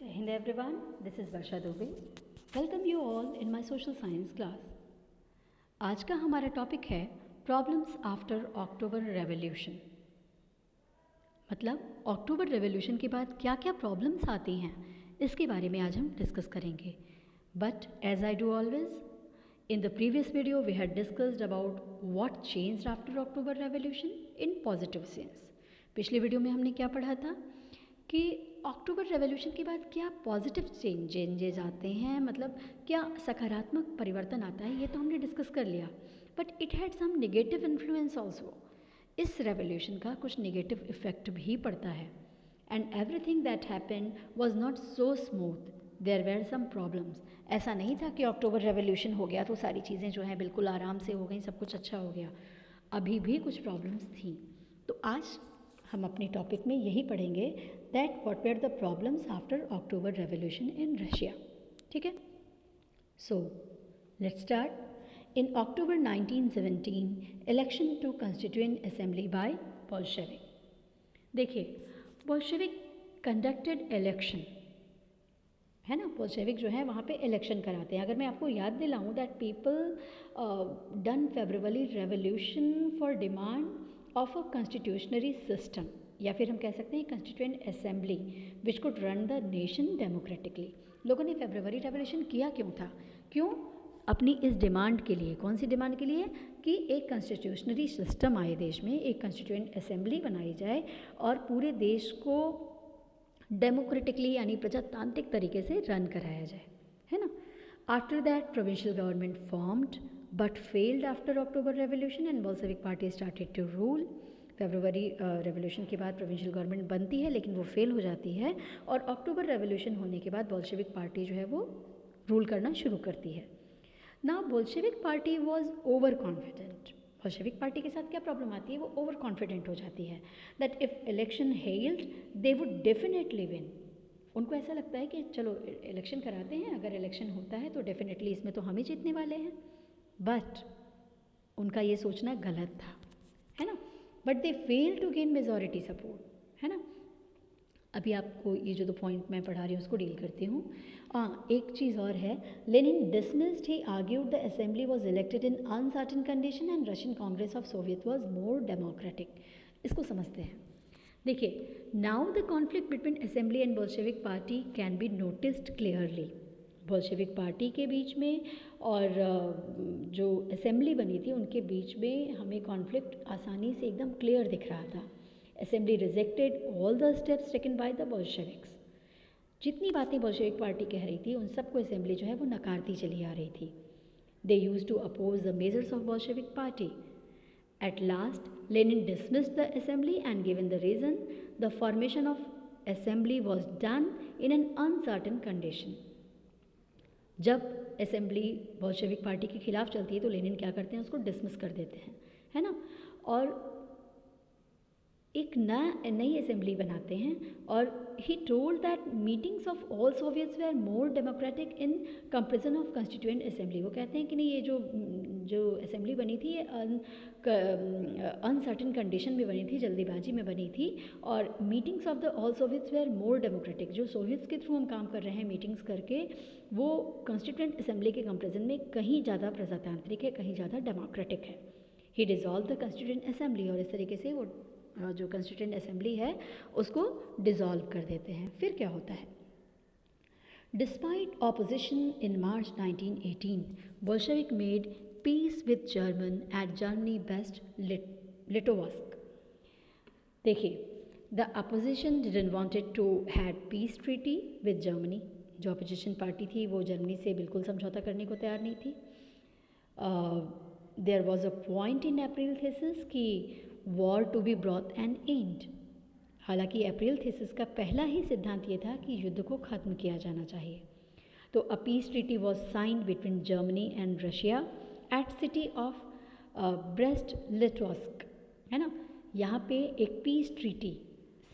Jai Hind everyone, this is Varsha Dubey. Welcome you all in my social science class. आज का हमारा topic है problems after October revolution. मतलब अक्टूबर revolution के बाद क्या क्या प्रॉब्लम्स आती हैं इसके बारे में आज हम डिस्कस करेंगे। But as I do always, in the previous video we had discussed about what changed after October revolution in positive sense. पिछले वीडियो में हमने क्या पढ़ा था कि अक्टूबर रेवोल्यूशन के बाद क्या पॉजिटिव चेंजेज आते हैं, मतलब क्या सकारात्मक परिवर्तन आता है, ये तो हमने डिस्कस कर लिया। But it had some negative influence also. इस रेवोल्यूशन का कुछ नेगेटिव इफेक्ट भी पड़ता है। And everything that happened was not so smooth, there were some problems. ऐसा नहीं था कि अक्टूबर रेवोल्यूशन हो गया तो सारी चीज़ें जो हैं बिल्कुल आराम से हो गई, सब कुछ अच्छा हो गया। अभी भी कुछ प्रॉब्लम्स थी। तो आज हम अपने टॉपिक में यही पढ़ेंगे that what were the problems after October revolution in Russia. ठीक है, so let's start. In October 1917 election to constituent assembly by Bolshevik. देखिए, बोल्शेविक कंडक्टेड इलेक्शन, है ना, बोल्शेविक जो है वहाँ पे इलेक्शन कराते हैं। अगर मैं आपको याद दिलाऊं that people done February revolution for demand of a constitutionary system, या फिर हम कह सकते हैं constituent assembly which could run the nation democratically. लोगों ने फेब्रुवरी रेवोल्यूशन किया क्यों था? क्यों? अपनी इस डिमांड के लिए। कौन सी डिमांड के लिए? कि एक कॉन्स्टिट्यूशनरी सिस्टम आए देश में, एक कॉन्स्टिट्यूएंट असेंबली बनाई जाए और पूरे देश को डेमोक्रेटिकली यानी प्रजातांत्रिक तरीके से रन कराया जाए, है ना। After that provincial government formed but failed after October revolution and Bolshevik party started to rule. February revolution के बाद प्रोविंशियल गवर्नमेंट बनती है लेकिन वो फेल हो जाती है, और अक्टूबर रेवोल्यूशन होने के बाद बोल्शेविक पार्टी जो है वो रूल करना शुरू करती है। Now Bolshevik party was over confident. Bolshevik party के साथ क्या प्रॉब्लम आती है? वो ओवर कॉन्फिडेंट हो जाती है that if election held they would definitely win. उनको ऐसा लगता है कि चलो इलेक्शन कराते हैं, अगर इलेक्शन होता है तो डेफिनेटली इसमें तो हम ही जीतने वाले हैं। बट उनका ये सोचना गलत था, है ना। But they fail to gain majority support, है ना। अभी आपको ये जो 2 पॉइंट मैं पढ़ा रही हूँ उसको डील करती हूँ। एक चीज़ और है, Lenin dismissed he argued the assembly was elected in uncertain condition and Russian Congress of Soviet was more democratic. इसको समझते हैं। देखिए, now the conflict between assembly and Bolshevik party can be noticed clearly. Bolshevik party के बीच में और जो assembly बनी थी उनके बीच में हमें कॉन्फ्लिक्ट आसानी से एकदम क्लियर दिख रहा था। Assembly rejected all the steps taken by the Bolsheviks. जितनी बातें बोल्शेविक पार्टी कह रही थी उन सबको असेंबली जो है वो नकारती चली आ रही थी। They use to oppose the measures of Bolshevik party. At last Lenin dismissed the assembly and given the reason the formation of assembly was done in an uncertain condition. जब असेंबली बोल्शेविक पार्टी के खिलाफ चलती है तो Lenin क्या करते हैं? उसको डिसमिस कर देते हैं, है ना, और एक नई असेंबली बनाते हैं। और he told that meetings of all Soviets were more democratic in comparison of constituent assembly. वो कहते हैं कि नहीं, ये जो असेंबली बनी थी ये अनसर्टेन कंडीशन में बनी थी, जल्दीबाजी में बनी थी, और meetings of the all Soviets were more democratic. जो सोवियट्स के थ्रू हम काम कर रहे हैं मीटिंग्स करके, वो कॉन्स्टिट्यूएंट असेंबली के कंपेरिजन में कहीं ज़्यादा प्रजातांत्रिक है, कहीं ज़्यादा डेमोक्रेटिक है। ही डिज़ोल्व द कॉन्स्टिट्यूएंट असेंबली, और इस तरीके से वो जो कॉन्स्टिट्यूएंट असेंबली है उसको डिज़ोल्व कर देते हैं। फिर क्या होता है? Despite opposition in March 1918 Bolshevik made peace with German at Germany Brest Litovsk. देखिए, the opposition didn't wanted to had peace treaty with Germany. जो अपोजिशन पार्टी थी वो जर्मनी से बिल्कुल समझौता करने को तैयार नहीं थी। There was a point in April thesis कि war to be brought an end. हालांकि अप्रैल थीसिस का पहला ही सिद्धांत ये था कि युद्ध को ख़त्म किया जाना चाहिए। तो a peace treaty was signed between Germany and Russia at city of Brest Litovsk, है ना। यहाँ पे एक पीस ट्रीटी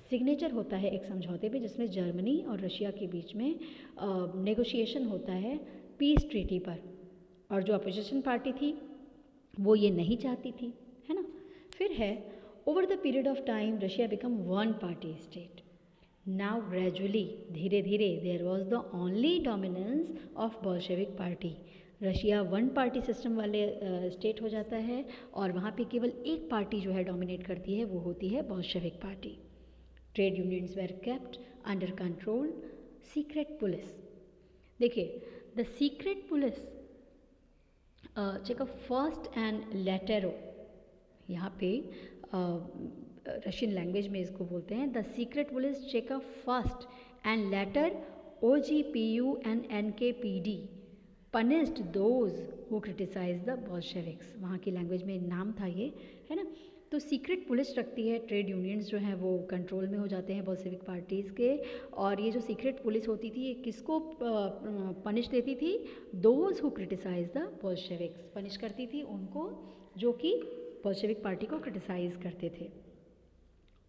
सिग्नेचर होता है एक समझौते पे जिसमें जर्मनी और रशिया के बीच में नेगोशिएशन होता है पीस ट्रीटी पर, और जो अपोजिशन पार्टी थी वो ये नहीं चाहती थी, है ना। फिर है, over the period of time Russia become one party state. Now gradually, धीरे धीरे, there was the only dominance of Bolshevik party. Russia one party system वाले स्टेट हो जाता है और वहाँ पे केवल एक पार्टी जो है डोमिनेट करती है, वो होती है Bolshevik party. Trade unions were kept under control, secret police. देखिए, the secret police Cheka first and later, यहाँ पे रशियन लैंग्वेज में इसको बोलते हैं the secret police Cheka first and later OGPU and NKPD punished those who criticized the Bolsheviks। वहाँ की language में नाम था ये, है ना। तो सीक्रेट पुलिस रखती है, ट्रेड यूनियंस जो हैं वो कंट्रोल में हो जाते हैं बोल्शेविक पार्टीज़ के। और ये जो सीक्रेट पुलिस होती थी ये किसको पनिश देती थी? Those who criticise the Bolsheviks, punish करती थी उनको जो कि बोल्शेविक पार्टी को क्रिटिसाइज करते थे।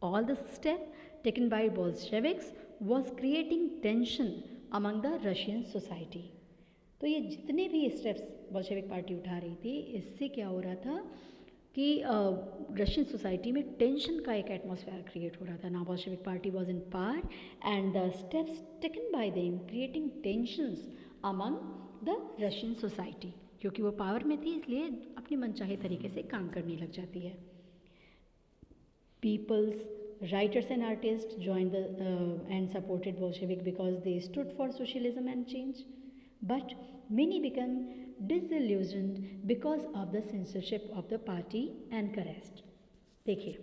All the step taken by Bolsheviks was creating tension among the Russian society. तो ये जितने भी स्टेप्स बोल्शेविक पार्टी उठा रही थी, इससे क्या हो रहा था कि रशियन सोसाइटी में टेंशन का एक एटमॉस्फेयर क्रिएट हो रहा था। Now Bolshevik party was in power and the steps taken by them creating tensions among the Russian society. क्योंकि वो पावर में थी इसलिए अपनी मनचाहे तरीके से काम करने लग जाती है। Peoples, writers and artists joined and supported Bolshevik because they stood for socialism and change. But many became disillusioned because of the censorship of the party and arrest. देखिए,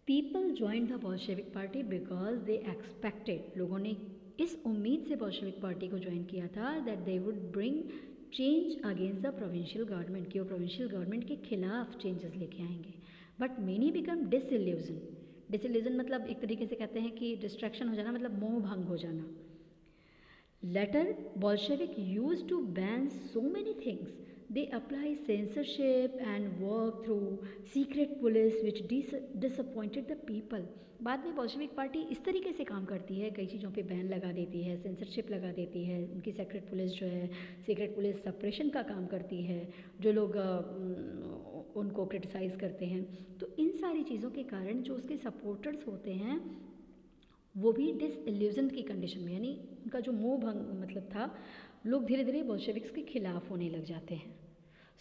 people joined the Bolshevik party because they expected, लोगों ने इस उम्मीद से Bolshevik party को join किया था that they would bring change against the provincial government, कि वो प्रोविंशियल गवर्नमेंट के खिलाफ चेंजेस लेके आएंगे। But many become disillusion, disillusion मतलब एक तरीके से कहते हैं कि डिस्ट्रैक्शन हो जाना, मतलब मोह भंग हो जाना। Later Bolshevik use to ban so many things, they apply censorship and work through secret police which disappointed the people. बाद में बोल्शेविक पार्टी इस तरीके से काम करती है, कई चीज़ों पे बैन लगा देती है, सेंसरशिप लगा देती है। उनकी सीक्रेट पुलिस जो है, सीक्रेट पुलिस सप्रेशन का काम करती है, जो लोग उनको क्रिटिसाइज़ करते हैं। तो इन सारी चीज़ों के कारण जो उसके सपोर्टर्स होते हैं वो भी डिसइल्यूजन की कंडीशन में, यानी उनका जो मोह भंग मतलब था, लोग धीरे धीरे बोल्शेविक्स के खिलाफ होने लग जाते हैं।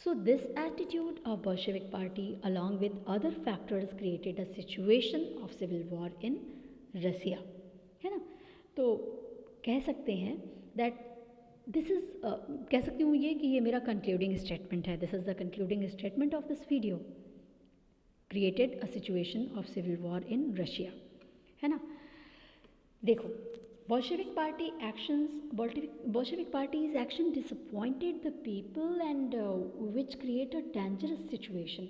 So this attitude of Bolshevik party along with other factors created a situation of civil war in Russia, है ना। तो कह सकते हैं दैट दिस इज़, कह सकती हूँ ये कि ये मेरा कंक्लूडिंग स्टेटमेंट है। This is the concluding statement of this video, created a situation of civil war in Russia, है ना। देखो, Bolshevik party's action disappointed the people and which create a dangerous situation।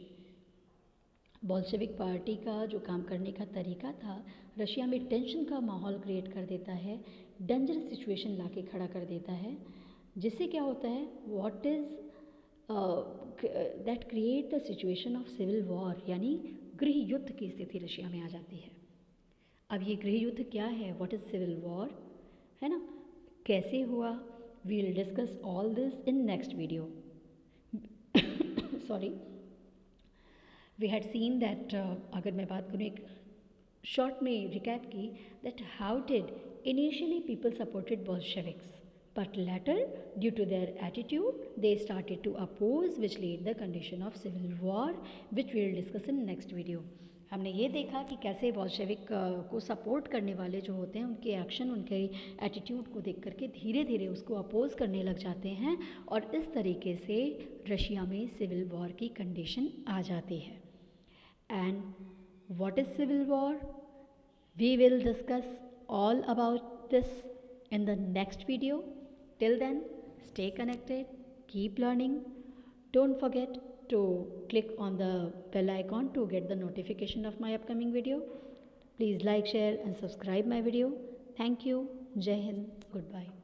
Bolshevik party का जो काम करने का तरीका था रशिया में टेंशन का माहौल क्रिएट कर देता है, डेंजरस सिचुएशन लाके खड़ा कर देता है, जिससे क्या होता है, what is that create the situation of civil war, यानी गृह युद्ध की स्थिति रशिया में आ जाती है। अब ये गृह युद्ध क्या है, व्हाट इज़ सिविल वॉर, है ना, कैसे हुआ, we will discuss all this in next video. Sorry, we had seen that, अगर मैं बात करूँ एक शॉर्ट में रिकैप की, that how did initially people supported Bolsheviks but later due to their attitude they started to oppose which led the condition of civil war which we will discuss in next video। हमने ये देखा कि कैसे Bolshevik को support करने वाले जो होते हैं उनके एक्शन, उनके एटीट्यूड को देख करके धीरे धीरे उसको अपोज करने लग जाते हैं और इस तरीके से रशिया में सिविल वॉर की कंडीशन आ जाती है। And what is civil war, we will discuss all about this in the next video. Till then, stay connected, keep learning. Don't forget to click on the bell icon to get the notification of my upcoming video. Please like, share and subscribe my video. Thank you. Jai Hind. Goodbye.